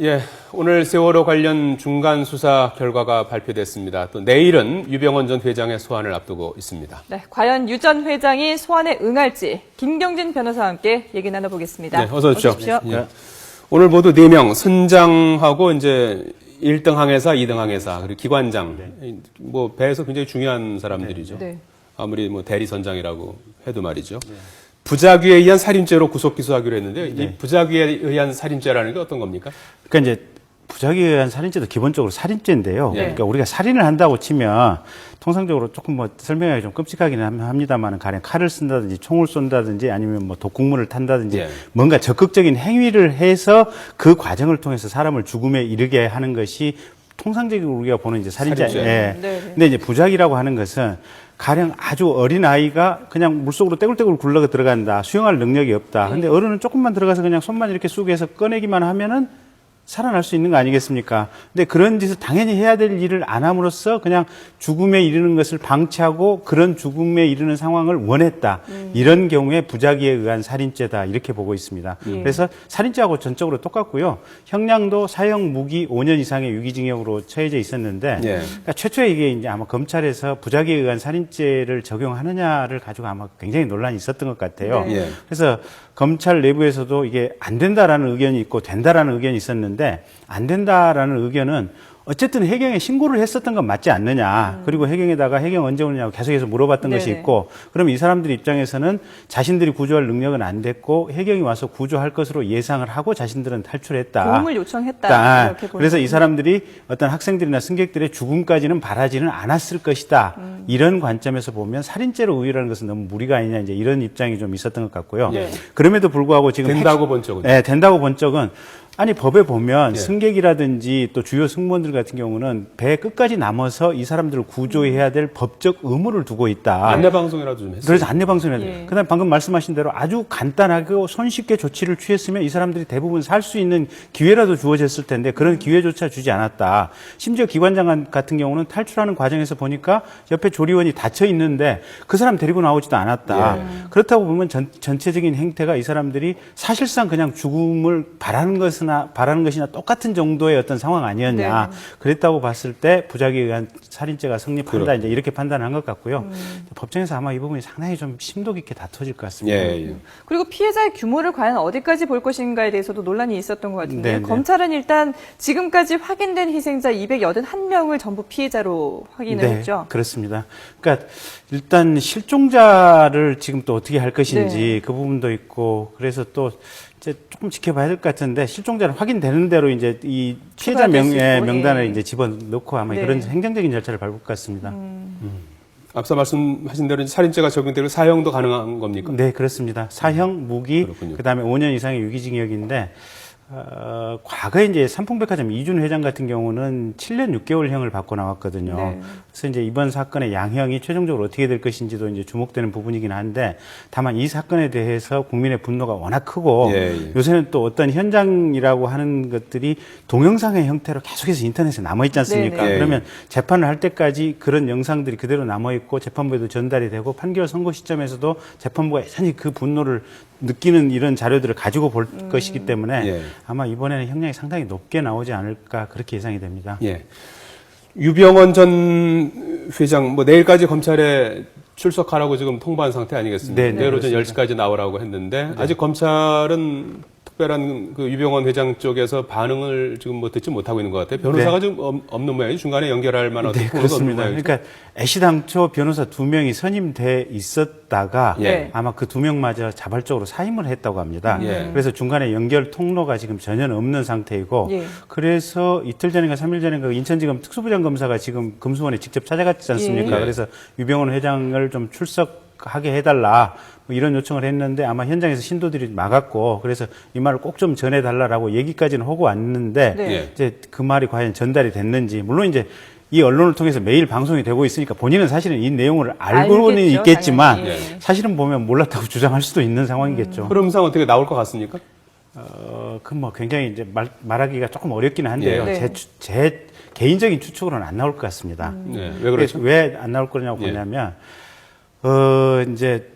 예, 오늘 세월호 관련 중간 수사 결과가 발표됐습니다. 또 내일은 유병언 전 회장의 소환을 앞두고 있습니다. 네, 과연 유 전 회장이 소환에 응할지 김경진 변호사와 함께 얘기 나눠보겠습니다. 네, 어서 오십시오. 네. 오늘 모두 4명 선장하고 이제 1등 항해사, 2등 항해사, 그리고 기관장, 뭐 배에서 굉장히 중요한 사람들이죠. 네. 아무리 뭐 대리 선장이라고 해도 말이죠. 부작위에 의한 살인죄로 구속 기소하기로 했는데 이 부작위에 의한 살인죄라는 게 어떤 겁니까? 그러니까 이제 부작위에 의한 살인죄도 기본적으로 살인죄인데요. 네. 그러니까 우리가 살인을 한다고 치면 통상적으로 조금 뭐 설명하기 좀 끔찍하기는 합니다만 가령 칼을 쓴다든지 총을 쏜다든지 아니면 뭐 독극물을 탄다든지 네. 뭔가 적극적인 행위를 해서 그 과정을 통해서 사람을 죽음에 이르게 하는 것이 통상적으로 우리가 보는 이제 살인죄. 살인죄. 예. 네. 근데 이제 부작위라고 하는 것은 가령 아주 어린 아이가 그냥 물속으로 떼굴떼굴 굴러가 들어간다. 수영할 능력이 없다. 근데 어른은 조금만 들어가서 그냥 손만 이렇게 쑥 해서 꺼내기만 하면은 살아날 수 있는 거 아니겠습니까? 근데 그런 짓을 당연히 해야 될 일을 안 함으로써 그냥 죽음에 이르는 것을 방치하고 그런 죽음에 이르는 상황을 원했다. 이런 경우에 부작위에 의한 살인죄다. 이렇게 보고 있습니다. 그래서 살인죄하고 전적으로 똑같고요. 형량도 사형 무기 5년 이상의 유기징역으로 처해져 있었는데 예. 그러니까 최초에 이게 이제 아마 검찰에서 부작위에 의한 살인죄를 적용하느냐를 가지고 아마 굉장히 논란이 있었던 것 같아요. 네. 예. 그래서 검찰 내부에서도 이게 안 된다라는 의견이 있고 된다라는 의견이 있었는데 안 된다라는 의견은 어쨌든 해경에 신고를 했었던 건 맞지 않느냐. 그리고 해경에다가 해경 언제 오느냐고 계속해서 물어봤던 네네. 것이 있고 그럼 이 사람들 입장에서는 자신들이 구조할 능력은 안 됐고 해경이 와서 구조할 것으로 예상을 하고 자신들은 탈출했다. 도움을 요청했다. 이렇게 보는 그래서 이 거군요. 사람들이 어떤 학생들이나 승객들의 죽음까지는 바라지는 않았을 것이다. 이런 관점에서 보면 살인죄로 우유라는 것은 너무 무리가 아니냐 이제 이런 입장이 좀 있었던 것 같고요. 예. 그럼에도 불구하고 지금 된다고 본 적은? 네, 된다고 본 적은 아니 법에 보면 예. 승객이라든지 또 주요 승무원들 같은 경우는 배 끝까지 남아서 이 사람들을 구조해야 될 법적 의무를 두고 있다. 안내 방송이라도 좀 했어요. 그래서 안내 방송해야 돼요. 예. 그다음 방금 말씀하신 대로 아주 간단하고 손쉽게 조치를 취했으면 이 사람들이 대부분 살 수 있는 기회라도 주어졌을 텐데 그런 기회조차 주지 않았다. 심지어 기관장 같은 경우는 탈출하는 과정에서 보니까 옆에 조리원이 닫혀 있는데 그 사람 데리고 나오지도 않았다. 그렇다고 보면 전체적인 행태가 이 사람들이 사실상 그냥 죽음을 바라는 것이나 똑같은 정도의 어떤 상황 아니었냐. 네. 그랬다고 봤을 때 부작위에 의한 살인죄가 성립한다. 이제 이렇게 판단한 것 같고요. 법정에서 아마 이 부분이 상당히 좀 심도 깊게 다퉈질 것 같습니다. 예, 예. 그리고 피해자의 규모를 과연 어디까지 볼 것인가에 대해서도 논란이 있었던 것 같은데 네, 네. 검찰은 일단 지금까지 확인된 희생자 281명을 전부 피해자로 확인을 했죠. 그렇습니다. 그러니까 일단 실종자를 지금 또 어떻게 할 것인지 네. 그 부분도 있고 그래서 또 이제 조금 지켜봐야 될 것 같은데 실종자는 확인되는 대로 이제 이 피해자 추가될 수 있고, 명단을 예. 이제 집어넣고 아마 네. 그런 행정적인 절차를 밟을 것 같습니다. 앞서 말씀하신 대로 살인죄가 적용되고 사형도 가능한 겁니까? 네, 그렇습니다. 사형, 무기, 그렇군요. 그다음에 5년 이상의 유기징역인데 과거에 이제 삼풍백화점 이준 회장 같은 경우는 7년 6개월형을 받고 나왔거든요. 네. 그래서 이제 이번 사건의 양형이 최종적으로 어떻게 될 것인지도 이제 주목되는 부분이긴 한데 다만 이 사건에 대해서 국민의 분노가 워낙 크고 예, 예. 요새는 또 어떤 현장이라고 하는 것들이 동영상의 형태로 계속해서 인터넷에 남아 있지 않습니까? 네, 네. 그러면 재판을 할 때까지 그런 영상들이 그대로 남아 있고 재판부에도 전달이 되고 판결 선고 시점에서도 재판부가 여전히 그 분노를 느끼는 이런 자료들을 가지고 볼 것이기 때문에 예. 아마 이번에는 형량이 상당히 높게 나오지 않을까 그렇게 예상이 됩니다. 예. 유병언 전 회장, 뭐 내일까지 검찰에 출석하라고 지금 통보한 상태 아니겠습니까? 네, 내일 오전 그렇습니다. 10시까지 나오라고 했는데 아직 검찰은 특별한 그 유병언 회장 쪽에서 반응을 지금 뭐 듣지 못하고 있는 것 같아요. 변호사가 좀 없는 모양이죠. 중간에 연결할 만한 어떤 네, 통로가 없는 그렇습니다. 모양이죠. 그러니까 애시당초 변호사 2명이 선임돼 있었다가 예. 아마 그 2명마저 자발적으로 사임을 했다고 합니다. 예. 그래서 중간에 연결 통로가 지금 전혀 없는 상태이고 예. 그래서 이틀 전인가 3일 전인가 인천지검 특수부장 검사가 지금 금수원에 직접 찾아갔지 않습니까? 예. 그래서 유병헌 회장을 좀 출석하게 해달라 뭐 이런 요청을 했는데 아마 현장에서 신도들이 막았고 그래서 이 말을 꼭 좀 전해달라고 얘기까지는 하고 왔는데 네. 예. 이제 그 말이 과연 전달이 됐는지 물론 이제 이 언론을 통해서 매일 방송이 되고 있으니까 본인은 사실은 이 내용을 알고는 알겠죠, 있겠지만 당연히. 사실은 보면 몰랐다고 주장할 수도 있는 상황이겠죠. 흐름상 어떻게 나올 것 같습니까? 그 뭐 굉장히 이제 말하기가 조금 어렵기는 한데요. 예. 네. 제 개인적인 추측으로는 안 나올 것 같습니다. 네. 왜 그렇죠? 왜 안 나올 거냐고 예. 보냐면 이제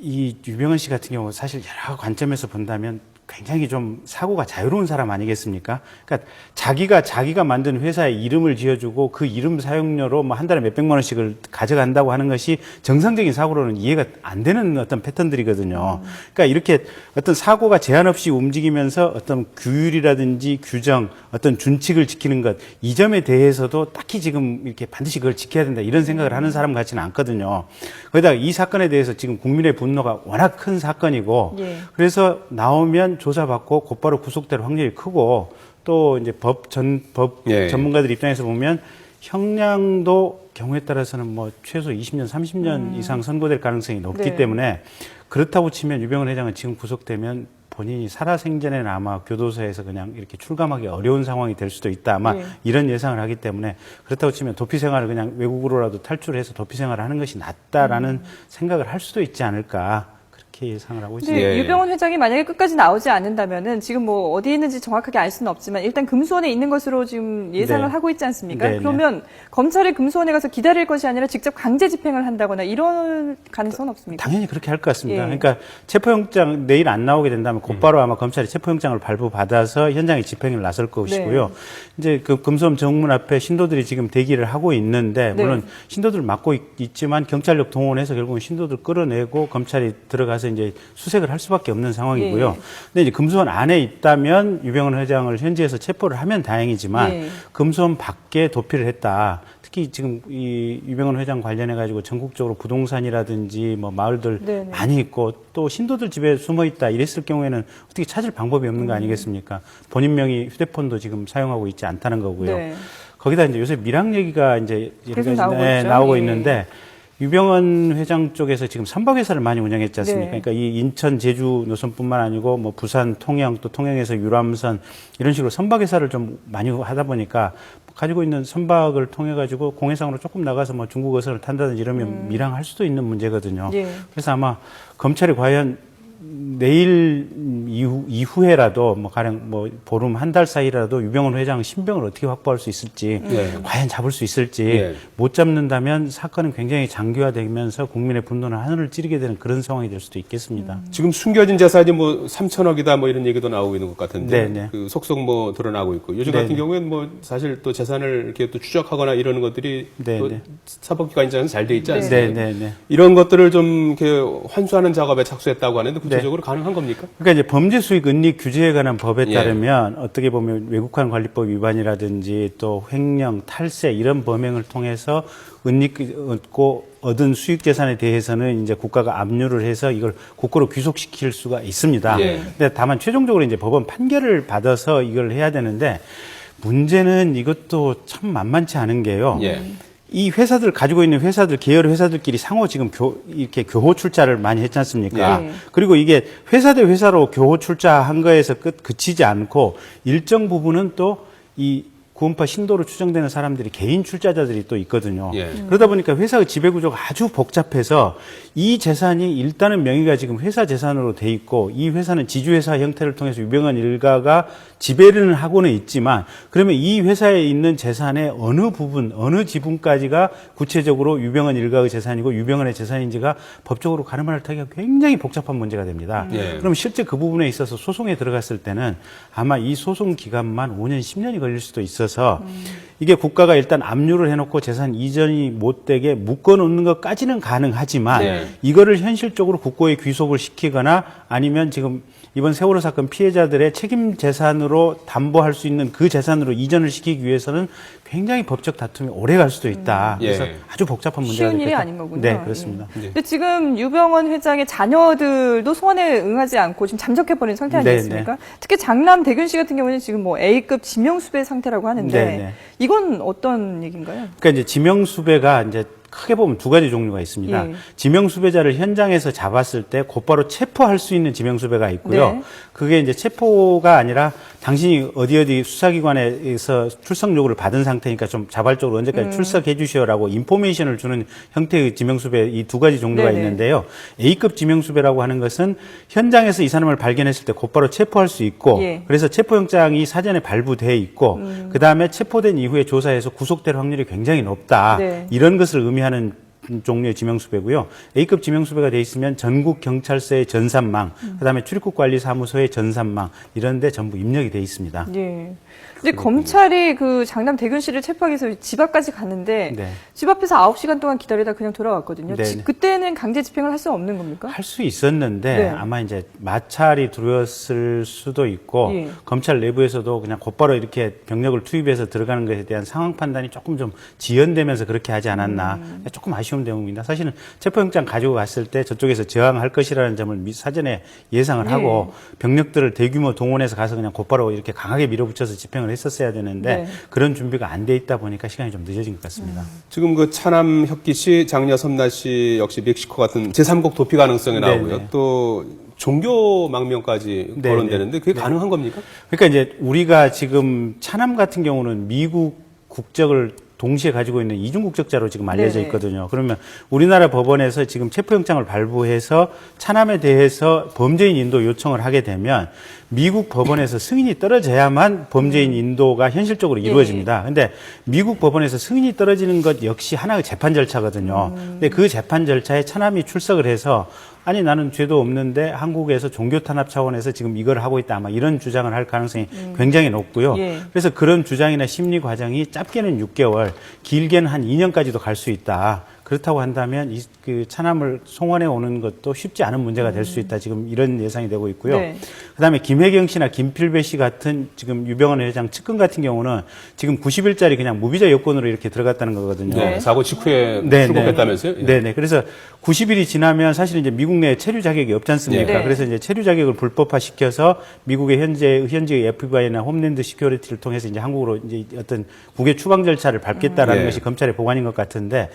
이 유병헌 씨 같은 경우 사실 여러 관점에서 본다면 굉장히 좀 사고가 자유로운 사람 아니겠습니까? 그러니까 자기가 만든 회사에 이름을 지어주고 그 이름 사용료로 뭐 한 달에 몇백만 원씩을 가져간다고 하는 것이 정상적인 사고로는 이해가 안 되는 어떤 패턴들이거든요. 그러니까 이렇게 어떤 사고가 제한 없이 움직이면서 어떤 규율이라든지 규정, 어떤 준칙을 지키는 것, 이 점에 대해서도 딱히 지금 이렇게 반드시 그걸 지켜야 된다 이런 생각을 하는 사람 같지는 않거든요. 거기다가 이 사건에 대해서 지금 국민의 분노가 워낙 큰 사건이고 예. 그래서 나오면 조사받고 곧바로 구속될 확률이 크고 또 이제 법 예. 전문가들 입장에서 보면 형량도 경우에 따라서는 뭐 최소 20년, 30년 이상 선고될 가능성이 높기 네. 때문에 그렇다고 치면 유병헌 회장은 지금 구속되면 본인이 살아생전에는 아마 교도소에서 그냥 이렇게 출감하기 어려운 상황이 될 수도 있다. 아마 예. 이런 예상을 하기 때문에 그렇다고 치면 도피 생활을 그냥 외국으로라도 탈출해서 도피 생활을 하는 것이 낫다라는 생각을 할 수도 있지 않을까. 그렇게 예상을 하고 있습니다. 근데 예. 유병헌 회장이 만약에 끝까지 나오지 않는다면은 지금 뭐 어디에 있는지 정확하게 알 수는 없지만 일단 금수원에 있는 것으로 지금 예상을 네. 하고 있지 않습니까? 네, 네. 그러면 검찰이 금수원에 가서 기다릴 것이 아니라 직접 강제 집행을 한다거나 이런 가능성은 없습니까? 당연히 그렇게 할 것 같습니다. 예. 그러니까 체포영장 내일 안 나오게 된다면 곧바로 아마 검찰이 체포영장을 발부받아서 현장에 집행을 나설 것이고요. 네. 이제 그 금수원 정문 앞에 신도들이 지금 대기를 하고 있는데 네. 물론 신도들 막고 있지만 경찰력 동원해서 결국은 신도들 끌어내고 검찰이 들어가서 이제 수색을 할 수밖에 없는 상황이고요. 예. 근데 이제 금수원 안에 있다면 유병헌 회장을 현지에서 체포를 하면 다행이지만 예. 금수원 밖에 도피를 했다. 특히 지금 이 유병헌 회장 관련해 가지고 전국적으로 부동산이라든지 뭐 마을들 네네. 많이 있고 또 신도들 집에 숨어 있다 이랬을 경우에는 어떻게 찾을 방법이 없는 거 아니겠습니까? 본인 명의 휴대폰도 지금 사용하고 있지 않다는 거고요. 네. 거기다 이제 요새 밀항 얘기가 이제 여러 계속 가지 나오고 있죠. 나오고 예. 있는데 유병헌 회장 쪽에서 지금 선박회사를 많이 운영했지 않습니까? 네. 그러니까 이 인천, 제주 노선뿐만 아니고 뭐 부산, 통영 또 통영에서 유람선 이런 식으로 선박회사를 좀 많이 하다 보니까 가지고 있는 선박을 통해 가지고 공해상으로 조금 나가서 뭐 중국 어선을 탄다든지 이러면 밀항할 수도 있는 문제거든요. 예. 그래서 아마 검찰이 과연 내일 이후에라도 뭐 가령 뭐 보름 한 달 사이라도 유병헌 회장 신병을 어떻게 확보할 수 있을지 네. 과연 잡을 수 있을지 예. 못 잡는다면 사건은 굉장히 장기화되면서 국민의 분노는 하늘을 찌르게 되는 그런 상황이 될 수도 있겠습니다. 지금 숨겨진 재산이 뭐 3천억이다 뭐 이런 얘기도 나오고 있는 것 같은데 네, 네. 그 속속 뭐 드러나고 있고 요즘 네, 같은 네. 경우에는 뭐 사실 또 재산을 이렇게 또 추적하거나 이러는 것들이 네, 또 네. 사법기관 입장에서 잘 돼 있지 네. 않습니까? 네, 네, 네. 이런 것들을 좀 이렇게 환수하는 작업에 착수했다고 하는데 구체적으로 가능한 겁니까? 그러니까 이제 범죄 수익 은닉 규제에 관한 법에 예. 따르면 어떻게 보면 외국환 관리법 위반이라든지 또 횡령, 탈세 이런 범행을 통해서 얻은 수익 재산에 대해서는 이제 국가가 압류를 해서 이걸 국고로 귀속시킬 수가 있습니다. 예. 근데 다만 최종적으로 이제 법원 판결을 받아서 이걸 해야 되는데 문제는 이것도 참 만만치 않은 게요. 예. 이 회사들 가지고 있는 회사들 계열 회사들끼리 상호 지금 이렇게 교호 출자를 많이 했지 않습니까? 예. 그리고 이게 회사 대 회사로 교호 출자한 거에서 그치지 않고 일정 부분은 또 이 구원파 신도로 추정되는 사람들이 개인 출자자들이 또 있거든요. 예. 그러다 보니까 회사의 지배 구조가 아주 복잡해서 이 재산이 일단은 명의가 지금 회사 재산으로 돼 있고 이 회사는 지주회사 형태를 통해서 유병헌 일가가 지배를 하고는 있지만 그러면 이 회사에 있는 재산의 어느 부분, 어느 지분까지가 구체적으로 유병헌 일가의 재산이고 유병헌의 재산인지가 법적으로 가늠을 하기가 굉장히 복잡한 문제가 됩니다. 예. 그럼 실제 그 부분에 있어서 소송에 들어갔을 때는 아마 이 소송 기간만 5년, 10년이 걸릴 수도 있어서 이게 국가가 일단 압류를 해놓고 재산 이전이 못 되게 묶어놓는 것까지는 가능하지만 네. 이거를 현실적으로 국고에 귀속을 시키거나 아니면 지금 이번 세월호 사건 피해자들의 책임 재산으로 담보할 수 있는 그 재산으로 이전을 시키기 위해서는 굉장히 법적 다툼이 오래 갈 수도 있다. 그래서 예. 아주 복잡한 문제가 쉬운 일이 되겠다. 아닌 거군요. 네, 그렇습니다. 예. 근데 지금 유병헌 회장의 자녀들도 소원에 응하지 않고 지금 잠적해버린 상태 네, 아니겠습니까? 특히 장남 대균 씨 같은 경우는 지금 뭐 A급 지명수배 상태라고 하는데 네, 네. 이건 어떤 얘기인가요? 그러니까 이제 지명수배가 이제 크게 보면 두 가지 종류가 있습니다. 예. 지명수배자를 현장에서 잡았을 때 곧바로 체포할 수 있는 지명수배가 있고요. 네. 그게 이제 체포가 아니라 당신이 어디 수사기관에서 출석 요구를 받은 상태니까 좀 자발적으로 언제까지 출석해 주시오라고 인포메이션을 주는 형태의 지명수배 이 두 가지 종류가 네네. 있는데요. A급 지명수배라고 하는 것은 현장에서 이 사람을 발견했을 때 곧바로 체포할 수 있고 예. 그래서 체포영장이 사전에 발부돼 있고 그다음에 체포된 이후에 조사해서 구속될 확률이 굉장히 높다. 네. 이런 것을 의미하는 종류의 지명수배고요. A급 지명수배가 돼 있으면 전국 경찰서의 전산망, 그다음에 출입국관리사무소의 전산망 이런 데 전부 입력이 돼 있습니다. 예. 근데 검찰이 그 장남 대균 씨를 체포하기 위해서 집 앞까지 갔는데 네. 집 앞에서 9시간 동안 기다리다 그냥 돌아왔거든요. 네, 네. 그때는 강제 집행을 할 수 없는 겁니까? 할 수 있었는데 네. 아마 이제 마찰이 두려웠을 수도 있고 예. 검찰 내부에서도 그냥 곧바로 이렇게 병력을 투입해서 들어가는 것에 대한 상황 판단이 조금 좀 지연되면서 그렇게 하지 않았나 조금 아쉬운 대목입니다. 사실은 체포영장 가지고 갔을 때 저쪽에서 저항할 것이라는 점을 사전에 예상을 하고 병력들을 대규모 동원해서 가서 그냥 곧바로 이렇게 강하게 밀어붙여서 집행을 했었어야 되는데 네. 그런 준비가 안 돼 있다 보니까 시간이 좀 늦어진 것 같습니다. 지금 그 차남 혁기 씨, 장녀 섬나 씨 역시 멕시코 같은 제3국 도피 가능성이 나오고요. 네네. 또 종교 망명까지 네네. 거론되는데 그게 가능한 겁니까? 그러니까 이제 우리가 지금 차남 같은 경우는 미국 국적을 동시에 가지고 있는 이중 국적자로 지금 알려져 네네. 있거든요. 그러면 우리나라 법원에서 지금 체포영장을 발부해서 차남에 대해서 범죄인 인도 요청을 하게 되면 미국 법원에서 승인이 떨어져야만 범죄인 인도가 현실적으로 이루어집니다. 근데 미국 법원에서 승인이 떨어지는 것 역시 하나의 재판 절차거든요. 근데 그 재판 절차에 차남이 출석을 해서 아니 나는 죄도 없는데 한국에서 종교 탄압 차원에서 지금 이걸 하고 있다 아마 이런 주장을 할 가능성이 굉장히 높고요. 예. 그래서 그런 주장이나 심리 과정이 짧게는 6개월, 길게는 한 2년까지도 갈 수 있다. 그렇다고 한다면 그 차남을 송환해 오는 것도 쉽지 않은 문제가 될 수 있다. 지금 이런 예상이 되고 있고요. 네. 그다음에 김혜경 씨나 김필배 씨 같은 지금 유병헌 회장 측근 같은 경우는 지금 90일짜리 그냥 무비자 여권으로 이렇게 들어갔다는 거거든요. 네. 사고 직후에 네, 출국했다면서요? 예. 네네. 그래서 90일이 지나면 사실 이제 미국 내에 체류 자격이 없지 않습니까? 네. 그래서 이제 체류 자격을 불법화 시켜서 미국의 현지의 FBI나 홈랜드 시큐리티를 통해서 이제 한국으로 이제 어떤 국외 추방 절차를 밟겠다라는 네. 것이 검찰의 보관인 것 같은데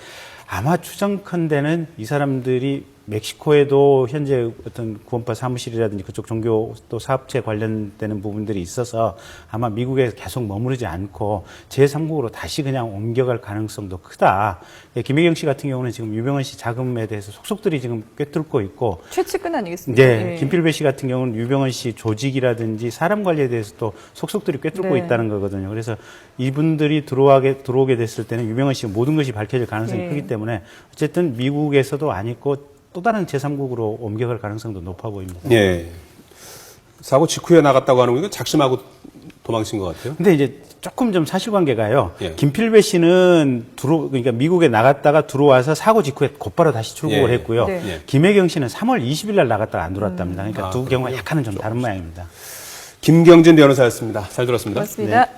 아마 추정컨대는 이 사람들이 멕시코에도 현재 어떤 구원파 사무실이라든지 그쪽 종교 또 사업체 관련되는 부분들이 있어서 아마 미국에 계속 머무르지 않고 제3국으로 다시 그냥 옮겨갈 가능성도 크다. 예, 김혜경 씨 같은 경우는 지금 유병헌 씨 자금에 대해서 속속들이 지금 꿰뚫고 있고 최측근 아니겠습니까? 네, 예. 김필배 씨 같은 경우는 유병헌 씨 조직이라든지 사람 관리에 대해서 또 속속들이 꿰뚫고 네. 있다는 거거든요. 그래서 이분들이 들어오게 됐을 때는 유병헌 씨의 모든 것이 밝혀질 가능성이 네. 크기 때문에 어쨌든 미국에서도 아니고 또 다른 제3국으로 옮겨갈 가능성도 높아 보입니다. 예. 사고 직후에 나갔다고 하는 건 작심하고 도망친 것 같아요. 근데 이제 조금 좀 사실관계가요. 예. 김필배 씨는 그러니까 미국에 나갔다가 들어와서 사고 직후에 곧바로 다시 출국을 예. 했고요. 네. 예. 김혜경 씨는 3월 20일 날 나갔다가 안 들어왔답니다. 그러니까 두 경우가 약간은 좀 다른 모양입니다. 김경진 변호사였습니다. 잘 들었습니다. 고맙습니다. 네.